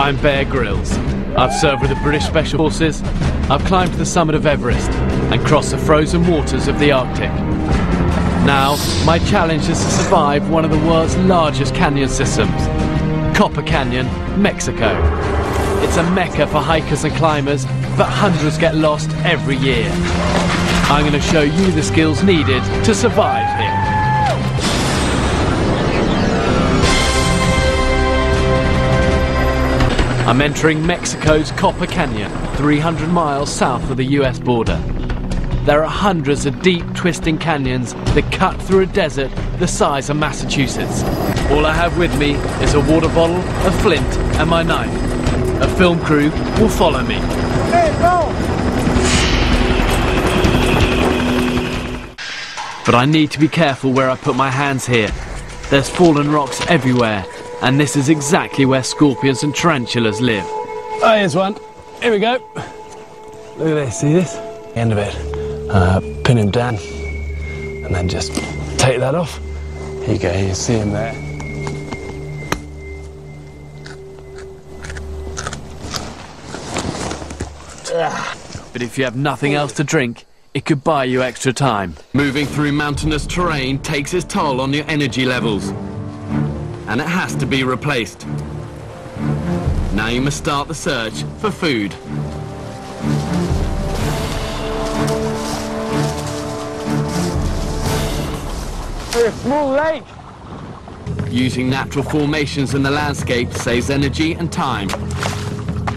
I'm Bear Grylls. I've served with the British Special Forces, I've climbed to the summit of Everest and crossed the frozen waters of the Arctic. Now, my challenge is to survive one of the world's largest canyon systems, Copper Canyon, Mexico. It's a mecca for hikers and climbers, but hundreds get lost every year. I'm going to show you the skills needed to survive here. I'm entering Mexico's Copper Canyon, 300 miles south of the US border. There are hundreds of deep, twisting canyons that cut through a desert the size of Massachusetts. All I have with me is a water bottle, a flint, and my knife. A film crew will follow me. Hey, go! But I need to be careful where I put my hands here. There's fallen rocks everywhere, and this is exactly where scorpions and tarantulas live. Oh, here's one. Here we go. Look at this, see this? End of it. Pin him down, and then just take that off. Here you go, you see him there. But if you have nothing else to drink, it could buy you extra time. Moving through mountainous terrain takes its toll on your energy levels, and it has to be replaced. Now you must start the search for food. A small lake. Using natural formations in the landscape saves energy and time.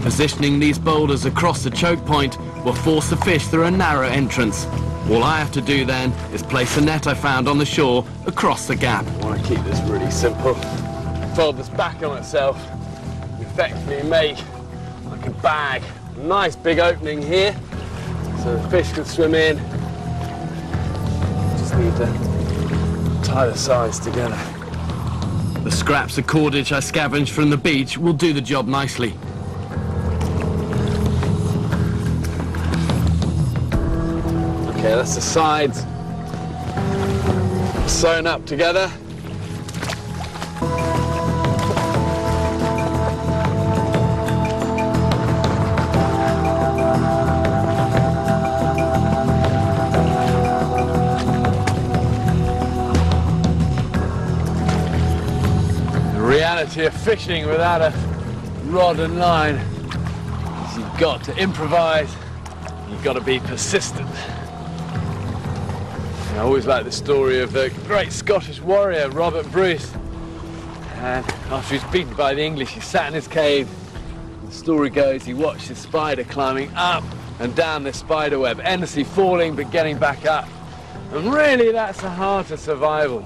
Positioning these boulders across the choke point will force the fish through a narrow entrance. All I have to do then is place a net I found on the shore across the gap. I want to keep this really simple. Fold this back on itself, effectively make like a bag. Nice big opening here, so the fish can swim in. Just need to tie the sides together. The scraps of cordage I scavenged from the beach will do the job nicely. Okay, that's the sides sewn up together. The reality of fishing without a rod and line is you've got to improvise, you've got to be persistent. I always like the story of the great Scottish warrior Robert Bruce, and after he was beaten by the English he sat in his cave. The story goes he watched his spider climbing up and down this spider web, endlessly falling but getting back up. And really that's the heart of survival.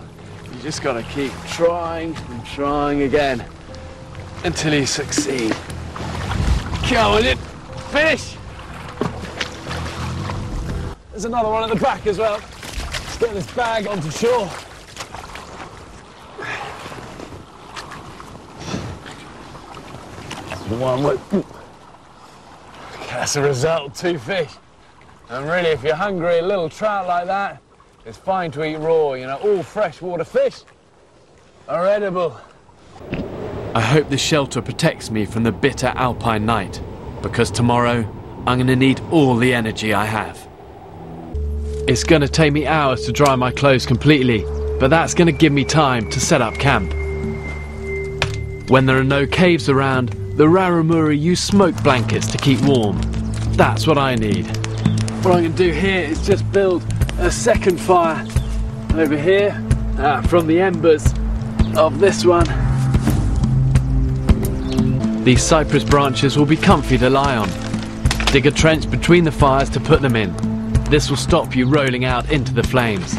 You just got to keep trying and trying again until you succeed. Come on in, fish! There's another one at the back as well. Get this bag onto shore. One with... Okay, that's the result, 2 fish. And really, if you're hungry, a little trout like that, it's fine to eat raw. You know, all freshwater fish are edible. I hope this shelter protects me from the bitter alpine night, because tomorrow I'm going to need all the energy I have. It's going to take me hours to dry my clothes completely, but that's going to give me time to set up camp. When there are no caves around, the Raramuri use smoke blankets to keep warm. That's what I need. What I'm going to do here is just build a second fire over here from the embers of this one. These cypress branches will be comfy to lie on. Dig a trench between the fires to put them in. This will stop you rolling out into the flames.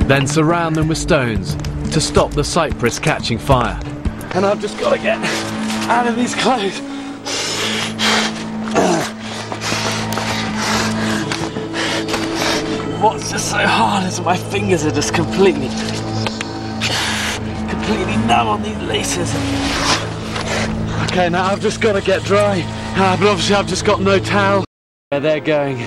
Then surround them with stones to stop the cypress catching fire. And I've just got to get out of these clothes. What's just so hard is my fingers are just completely numb on these laces. Okay, now I've just got to get dry. But obviously I've just got no towel. Where they're going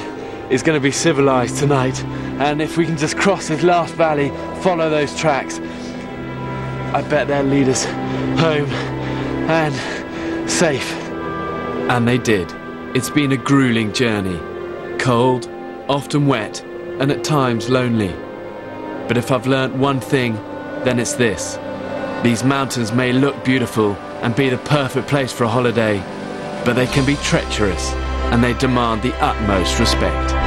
is going to be civilized tonight, and if we can just cross this last valley, follow those tracks, I bet they'll lead us home and safe. And they did. It's been a grueling journey. Cold, often wet, and at times lonely. But if I've learnt one thing, then it's this. These mountains may look beautiful and be the perfect place for a holiday, but they can be treacherous, and they demand the utmost respect.